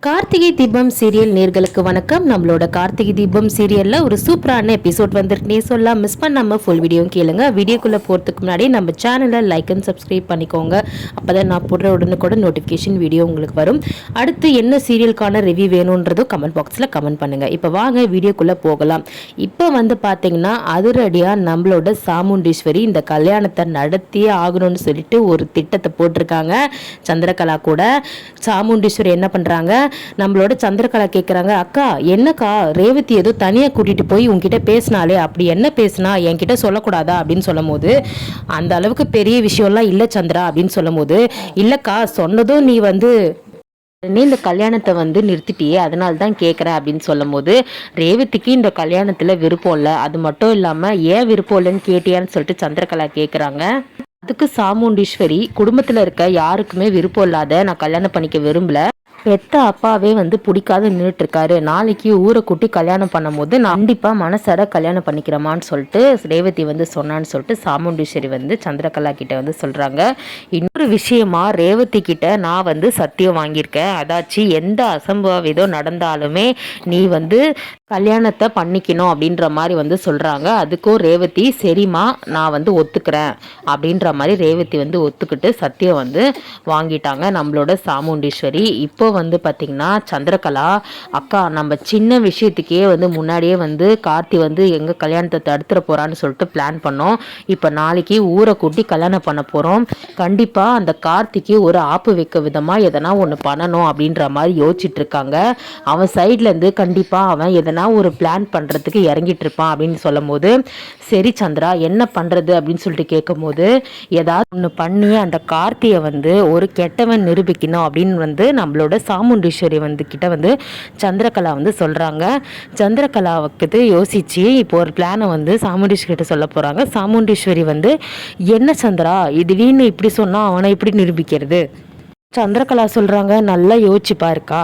Karthigai Deepam serial நேர்களுக்கு வணக்கம். நம்மளோட கார்த்திகை தீபம் சீரியல்ல ஒரு சூப்பரான எபிசோட் வந்துருக்குனே சொல்லலாம். மிஸ் பண்ணாம ஃபுல் வீடியோ கேளுங்க. வீடியோக்குள்ள போறதுக்கு முன்னாடி நம்ம சேனலை லைக் அண்ட் சப்ஸ்கிரைப் பண்ணிக்கோங்க. அப்பதான் நான் போடுற உடனுக்குட நோட்டிஃபிகேஷன் வீடியோ உங்களுக்கு வரும். அடுத்து என்ன சீரியலுக்கான ரிவ்யூ வேணும்ன்றதும் கமெண்ட் பாக்ஸ்ல கமெண்ட் பண்ணுங்க. இப்போ வாங்க வீடியோக்குள்ள போகலாம். இப்போ பாத்தீங்கன்னா அதிரடியா நம்மளோட சாமுண்டீஸ்வரி இந்த கல்யாணத்தை நடத்தியே ஆகணும்னு சொல்லிட்டு ஒரு திட்டத்தை போட்டிருக்காங்க. சந்திரகலா கூட சாமுண்டீஸ்வரி என்ன பண்றாங்க, நம்மளோட சந்திரகலா கேட்குறாங்க, அக்கா என்னக்கா ரேவதி ஏதோ தனியாக கூட்டிகிட்டு போய் உங்ககிட்ட பேசினாலே, அப்படி என்ன பேசினா என்கிட்ட சொல்லக்கூடாதா அப்படின்னு சொல்லும் போது, அந்த அளவுக்கு பெரிய விஷயம்லாம் இல்லை சந்திரா அப்படின்னு சொல்லும் போது, இல்லைக்கா சொன்னதும் நீ இந்த கல்யாணத்தை நிறுத்திட்டியே, அதனால தான் கேட்குறேன் அப்படின்னு சொல்லும் போது, ரேவதிக்கு இந்த கல்யாணத்தில் விருப்பம் இல்லை, அது மட்டும் இல்லாமல் ஏன் விருப்பம் இல்லைன்னு கேட்டியான்னு சொல்லிட்டு சந்திரகலா கேட்குறாங்க. அதுக்கு சாமுண்டீஸ்வரி, குடும்பத்தில் இருக்க யாருக்குமே விருப்பம் இல்லாத நான் கல்யாணம் பண்ணிக்க விரும்பல, பெத்த அப்பாவே பிடிக்காத நின்றுட்டு இருக்காரு, நாளைக்கு ஊரை கூட்டி கல்யாணம் பண்ணும் போது நான் கண்டிப்பாக மனசார கல்யாணம் பண்ணிக்கிறமான்னு சொல்லிட்டு ரேவதி சொன்னான்னு சொல்லிட்டு சாமுண்டீஸ்வரி சந்திரகலா கிட்ட சொல்கிறாங்க. இன்னொரு விஷயமா ரேவதி கிட்ட நான் சத்தியம் வாங்கியிருக்கேன், அதாச்சு எந்த அசம்பாவிதம் நடந்தாலுமே நீ கல்யாணத்தை பண்ணிக்கணும் அப்படின்ற மாதிரி சொல்கிறாங்க. அதுக்கும் ரேவதி சரிம்மா நான் ஒத்துக்கிறேன் அப்படின்ற மாதிரி ரேவதி ஒத்துக்கிட்டு சத்தியம் வாங்கிட்டாங்க நம்மளோட சாமுண்டீஸ்வரி. இப்போ பார்த்திங்கன்னா சந்திரகலா, அக்கா நம்ம சின்ன விஷயத்துக்கே முன்னாடியே கார்த்தி எங்கள் கல்யாணத்தை தடுத்துட போகிறான்னு சொல்லிட்டு பிளான் பண்ணோம். இப்போ நாளைக்கு ஊரை கூட்டி கல்யாணம் பண்ண போகிறோம், கண்டிப்பாக அந்த கார்த்திக்கு ஒரு ஆப்பு வைக்க விதமாக எதனா ஒன்று பண்ணணும் அப்படின்ற மாதிரி யோசிச்சுட்டு இருக்காங்க. அவன் சைட்லேருந்து கண்டிப்பாக அவன் எதனா ஒரு பிளான் பண்ணுறதுக்கு இறங்கிட்டு இருப்பான் அப்படின்னு சொல்லும் போது, சரி சந்திரா என்ன பண்ணுறது அப்படின்னு சொல்லிட்டு கேட்கும் போது, ஏதாவது ஒன்று பண்ணி அந்த கார்த்தியை ஒரு கெட்டவன் நிரூபிக்கணும் அப்படின்னு நம்மளோட சாமுண்டீஸ்வரி கிட்ட சந்திரகலா சொல்கிறாங்க. சந்திரகலாவுக்கு யோசிச்சு இப்போ ஒரு பிளானை சாமுண்டீஸ்வரி கிட்ட சொல்ல போகிறாங்க. சாமுண்டீஸ்வரி என்ன சந்திரா இது வீணு இப்படி சொன்னால் அவனை இப்படி நிரூபிக்கிறது? சந்திரகலா சொல்கிறாங்க, நல்லா யோசிச்சு பாருக்கா,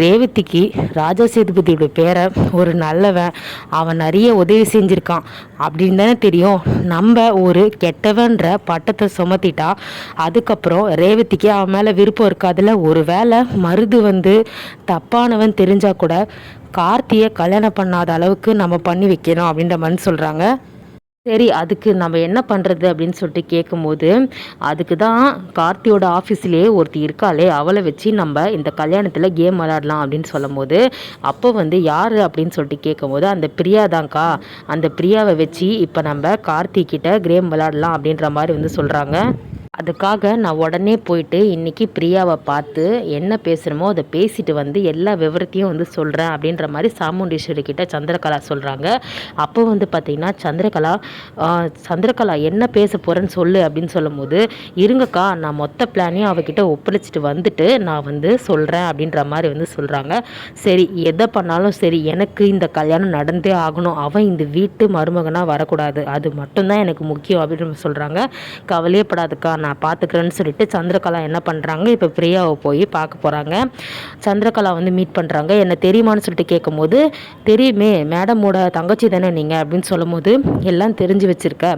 ரேவதிக்கு ராஜா சேதுபதியோட பேரை ஒரு நல்லவன், அவன் நிறைய உதவி செஞ்சுருக்கான் அப்படின்னு தானே தெரியும். நம்ம ஒரு கெட்டவன்ற பட்டத்தை சுமத்திட்டா அதுக்கப்புறம் ரேவதிக்கு அவன் மேலே விருப்பம் இருக்காதுல. ஒரு வேளை மருது தப்பானவன் தெரிஞ்சால் கூட கார்த்தியை கல்யாணம் பண்ணாத அளவுக்கு நம்ம பண்ணி வைக்கணும் அப்படின்ற மாதிரி சொல்கிறாங்க. சரி அதுக்கு நம்ம என்ன பண்ணுறது அப்படின்னு சொல்லிட்டு கேட்கும்போது, அதுக்கு தான் கார்த்தியோட ஆஃபீஸ்லேயே ஒருத்தி இருக்காளே, அவளை வச்சு நம்ம இந்த கல்யாணத்தில் கேம் விளாடலாம் அப்படின்னு சொல்லும் போது, அப்போ யார் அப்படின்னு சொல்லிட்டு கேட்கும்போது, அந்த பிரியா தான்க்கா, அந்த பிரியாவை வச்சு இப்போ நம்ம கார்த்திக்கிட்ட கேம் விளாடலாம் அப்படின்ற மாதிரி சொல்கிறாங்க. அதுக்காக நான் உடனே போயிட்டு இன்றைக்கி பிரியாவை பார்த்து என்ன பேசணுமோ அதை பேசிட்டு எல்லா விவரத்தையும் சொல்கிறேன் அப்படின்ற மாதிரி சாமுண்டீஸ்வரி கிட்ட சந்திரகலா சொல்கிறாங்க. அப்போ பார்த்திங்கன்னா சந்திரகலா என்ன பேச போகிறேன்னு சொல்லு அப்படின்னு சொல்லும் போது, இருங்கக்கா நான் மொத்த பிளானையும் அவகிட்ட ஒப்படைச்சிட்டு நான் சொல்கிறேன் அப்படின்ற மாதிரி சொல்கிறாங்க. சரி எதை பண்ணாலும் சரி எனக்கு இந்த கல்யாணம் நடந்தே ஆகணும், அவன் இந்த வீட்டு மருமகனாக வரக்கூடாது, அது மட்டும்தான் எனக்கு முக்கியம் அப்படின்னு சொல்கிறாங்க. கவலையப்படாதுக்கா நான் பார்த்துக்கிறேன்னு சொல்லிட்டு சந்திரகலா என்ன பண்ணுறாங்க, இப்போ பிரியாவை போய் பார்க்க போகிறாங்க. சந்திரகலா மீட் பண்ணுறாங்க. என்ன தெரியுமான்னு சொல்லிட்டு கேட்கும்போது, தெரியுமே மேடமோட தங்கச்சி தானே நீங்கள் அப்படின்னு சொல்லும் போது, எல்லாம் தெரிஞ்சு வச்சுருக்க,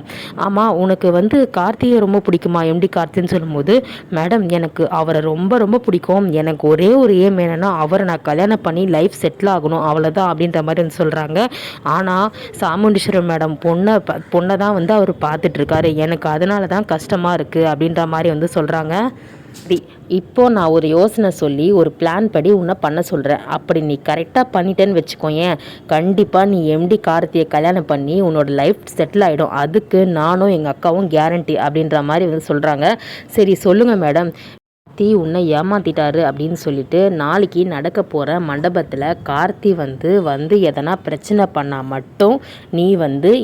ஆமாம் உனக்கு கார்த்தியை ரொம்ப பிடிக்குமா எம்டி கார்த்தின்னு சொல்லும்போது, மேடம் எனக்கு அவரை ரொம்ப ரொம்ப பிடிக்கும், எனக்கு ஒரே ஒரு ஏம் என்னென்னா அவரை நான் கல்யாணம் பண்ணி லைஃப் செட்டில் ஆகணும் அவ்வளோதான் அப்படின்ற மாதிரி சொல்கிறாங்க. ஆனால் சாமுண்டீஸ்வரர் மேடம் பொண்ணை தான் அவர் பார்த்துட்ருக்காரு, எனக்கு அதனால தான் கஷ்டமாக இருக்குது அப்படின்ற மாதிரி சொல்கிறாங்க. இப்போ நான் ஒரு யோசனை சொல்லி ஒரு பிளான் படி உன்னை பண்ண சொல்கிறேன், அப்படி நீ கரெக்டாக பண்ணிட்டேன்னு வச்சுக்கோயேன், கண்டிப்பாக நீ எம்டி கார்த்தியை கல்யாணம் பண்ணி உன்னோட லைஃப் செட்டில் ஆகிடும், அதுக்கு நானும் எங்கள் அக்காவும் கேரண்டி அப்படின்ற மாதிரி சொல்கிறாங்க. சரி சொல்லுங்கள் மேடம், உன்னை ஏமாத்திட்டாரு அப்படின்னு சொல்லிட்டு நாளைக்கு நடக்க போகிற மண்டபத்தில் கார்த்தி எதனா பிரச்சனை பண்ணால் மட்டும் நீ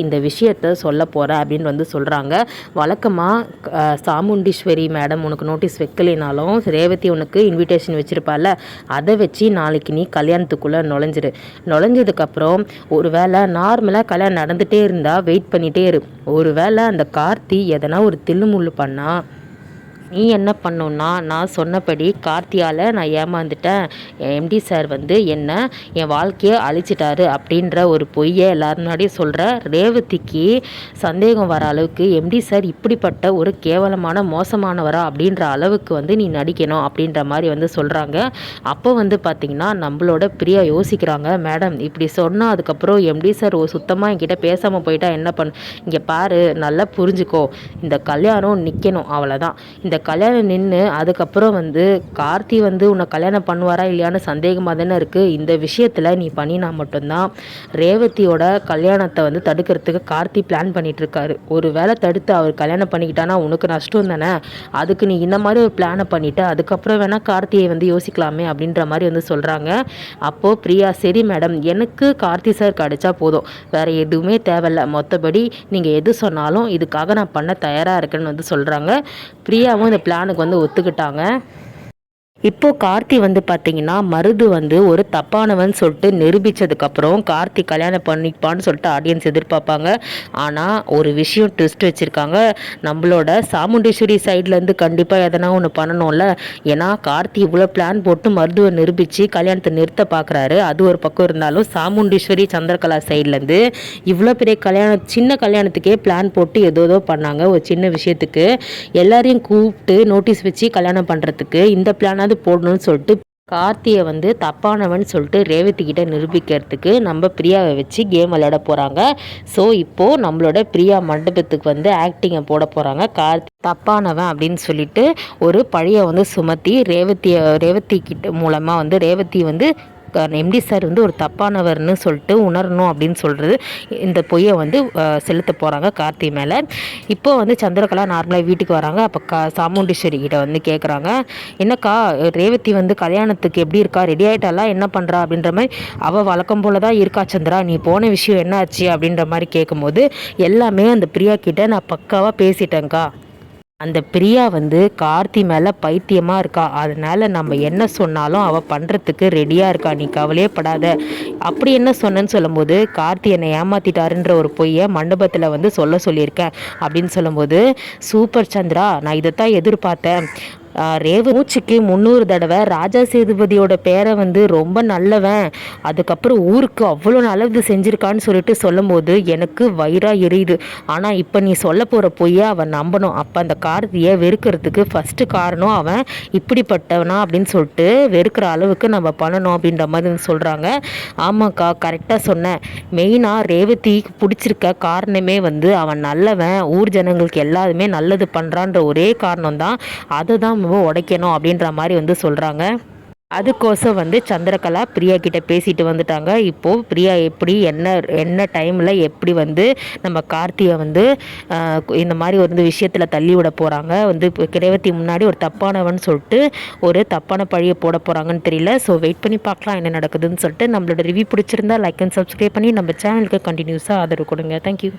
இந்த விஷயத்த சொல்ல போகிற அப்படின்னு சொல்கிறாங்க. வழக்கமாக சாமுண்டீஸ்வரி மேடம் உனக்கு நோட்டீஸ் வைக்கலைனாலும் ரேவதி உனக்கு இன்விடேஷன் வச்சுருப்பால, அதை வச்சு நாளைக்கு நீ கல்யாணத்துக்குள்ளே நுழைஞ்சதுக்கப்புறம் ஒரு வேளை நார்மலாக கல்யாணம் நடந்துகிட்டே இருந்தால் வெயிட் பண்ணிகிட்டே இரு, ஒரு வேளை அந்த கார்த்தி எதனா ஒரு தில்லுமுள்ளு பண்ணால் நீ என்ன பண்ணணுன்னா நான் சொன்னபடி கார்த்தியால் நான் ஏமாந்துட்டேன், எம்டி சார் வந்து என்ன என் வாழ்க்கையை அழிச்சிட்டாரு அப்படின்ற ஒரு பொய்யை எல்லாரும் முன்னாடியும் சொல்கிற ரேவதிக்கு சந்தேகம் வர அளவுக்கு எம்டி சார் இப்படிப்பட்ட ஒரு கேவலமான மோசமானவரா அப்படின்ற அளவுக்கு வந்து நீ நடிக்கணும் அப்படின்ற மாதிரி வந்து சொல்கிறாங்க. அப்போ வந்து பார்த்திங்கன்னா நம்மளோட பிரியா யோசிக்கிறாங்க, மேடம் இப்படி சொன்னால் அதுக்கப்புறம் எம்டி சார் சுத்தமாக என்கிட்ட பேசாமல் போயிட்டா என்ன இங்கே பாரு நல்லா புரிஞ்சுக்கோ, இந்த கல்யாணம் நிற்கணும் அவ்வளோதான். இந்த கல்யாணம் நின்று அதுக்கப்புறம் வந்து கார்த்தி வந்து உன்னை கல்யாணம் பண்ணுவாரா இல்லையான்னு சந்தேகமாக தானே இருக்குது. இந்த விஷயத்தில் நீ பண்ணினா மட்டும்தான் ரேவதியோட கல்யாணத்தை வந்து தடுக்கிறதுக்கு கார்த்தி பிளான் பண்ணிகிட்ருக்காரு. ஒரு வேளை தடுத்து அவர் கல்யாணம் பண்ணிக்கிட்டானா உனக்கு நஷ்டம் தானே, அதுக்கு நீ இந்த மாதிரி ஒரு பிளானை பண்ணிவிட்டு அதுக்கப்புறம் வேணால் கார்த்தியை வந்து யோசிக்கலாமே அப்படின்ற மாதிரி வந்து சொல்கிறாங்க. அப்போது பிரியா சரி மேடம் எனக்கு கார்த்தி சார் கிடச்சா போதும், வேறு எதுவுமே தேவையில்ல, மொத்தபடி நீங்கள் எது சொன்னாலும் இதுக்காக நான் பண்ண தயாராக இருக்கேன்னு வந்து சொல்கிறாங்க. பிரியாவும் இந்த பிளானுக்கு வந்து ஒத்துக்கிட்டாங்க. இப்போது கார்த்தி வந்து பார்த்திங்கன்னா மருது வந்து ஒரு தப்பானவன் சொல்லிட்டு நிரூபித்ததுக்கப்புறம் கார்த்தி கல்யாணம் பண்ணிப்பான்னு சொல்லிட்டு ஆடியன்ஸ் எதிர்பார்ப்பாங்க. ஆனால் ஒரு விஷயம் ட்விஸ்ட் வச்சுருக்காங்க, நம்மளோட சாமுண்டீஸ்வரி சைட்லேருந்து கண்டிப்பாக எதனா ஒன்று பண்ணணும்ல. ஏன்னா கார்த்தி இவ்வளோ பிளான் போட்டு மருதுவை நிரூபித்து கல்யாணத்தை நிறுத்த பார்க்குறாரு. அது ஒரு பக்கம் இருந்தாலும் சாமுண்டீஸ்வரி சந்திரகலா சைட்லேருந்து இவ்வளோ பெரிய கல்யாணம் சின்ன கல்யாணத்துக்கே பிளான் போட்டு ஏதோ பண்ணாங்க. ஒரு சின்ன விஷயத்துக்கு எல்லாரையும் கூப்பிட்டு நோட்டீஸ் வச்சு கல்யாணம் பண்ணுறதுக்கு இந்த பிளான் போடணும்னு சொல்லிட்டு கார்த்தியை வந்து தப்பானவன் சொல்லிட்டு ரேவதி கிட்ட நிரூபிக்கிறதுக்கு நம்ம பிரியாவை வச்சு கேம் விளையாட போகிறாங்க. ஸோ இப்போது நம்மளோட பிரியா மண்டபத்துக்கு வந்து ஆக்டிங்கை போட போகிறாங்க. கார்த்தி தப்பானவன் அப்படின்னு சொல்லிட்டு ஒரு பழைய வந்து சுமத்தி ரேவதி கிட்ட மூலமாக வந்து ரேவதி வந்து எம்டி சார் வந்து ஒரு தப்பானவர்னு சொல்லிட்டு உணரணும் அப்படின்னு சொல்கிறது இந்த பொய்யை வந்து செலுத்த போகிறாங்க கார்த்தி மேலே. இப்போ வந்து சந்திரகலா நார்மலாக வீட்டுக்கு வராங்க. அப்போ சாமுண்டீஸ்வரி கிட்ட வந்து கேட்குறாங்க, என்னக்கா ரேவதி வந்து கல்யாணத்துக்கு எப்படி இருக்கா, ரெடி ஆகிட்டாலாம், என்ன பண்ணுறா அப்படின்ற மாதிரி. அவள் வழக்கம் போல தான் இருக்கா சந்திரா, நீ போன விஷயம் என்ன ஆச்சு அப்படின்ற மாதிரி கேட்கும்போது எல்லாமே அந்த பிரியா கிட்ட நான் பக்காவாக பேசிட்டேங்க்கா, அந்த பிரியா வந்து கார்த்தி மேலே பைத்தியமாக இருக்கா, அதனால் நம்ம என்ன சொன்னாலும் அவள் பண்ணுறதுக்கு ரெடியாக இருக்கா, நீ கவலையே படாத. அப்படி என்ன சொன்னேன்னு சொல்லும்போது கார்த்தி என்னை ஏமாற்றிட்டாருன்ற ஒரு பொய்யை மண்டபத்தில் வந்து சொல்லியிருக்கேன் அப்படின்னு சொல்லும்போது, சூப்பர் சந்திரா, நான் இதைத்தான் எதிர்பார்த்தேன். மூச்சுக்கு 300 தடவை ராஜா சேதுபதியோட பேரை வந்து ரொம்ப நல்லவன், அதுக்கப்புறம் ஊருக்கு அவ்வளோ நல்லது செஞ்சுருக்கான்னு சொல்லிட்டு சொல்லும்போது எனக்கு வயிறாக எரியுது. ஆனால் இப்போ நீ சொல்ல போகிற பொய்யை அவன் நம்பணும். அப்போ அந்த கார்த்தியை வெறுக்கிறதுக்கு ஃபஸ்ட்டு காரணம் அவன் இப்படிப்பட்டவனா அப்படின்னு சொல்லிட்டு வெறுக்கிற அளவுக்கு நம்ம பண்ணணும் அப்படின்ற மாதிரி சொல்கிறாங்க. ஆமாக்கா கரெக்டாக சொன்னேன். மெயினாக ரேவதிக்கு பிடிச்சிருக்க காரணமே வந்து அவன் நல்லவன், ஊர் ஜனங்களுக்கு எல்லாருமே நல்லது பண்ணுறான்ற ஒரே காரணம் தான், அதை தான் உடைக்கணும் அப்படின்ற மாதிரி வந்து சொல்கிறாங்க. அதுக்கோசம் வந்து சந்திரகலா பிரியா கிட்ட பேசிட்டு வந்துட்டாங்க. இப்போது பிரியா எப்படி என்ன டைமில் எப்படி வந்து நம்ம கார்த்தியை வந்து இந்த மாதிரி ஒரு விஷயத்தில் தள்ளி விட போகிறாங்க, வந்து ரேவதி முன்னாடி ஒரு தப்பானவன் சொல்லிட்டு ஒரு தப்பான பழியை போட போகிறாங்கன்னு தெரியல. ஸோ வெயிட் பண்ணி பார்க்கலாம் என்ன நடக்குதுன்னு சொல்லிட்டு. நம்மளோட ரிவ்யூ பிடிச்சிருந்தா லைக் அண்ட் சப்ஸ்கிரைப் பண்ணி நம்ம சேனலுக்கு கண்டினியூஸாக ஆதரவு கொடுங்க. தேங்க்யூ.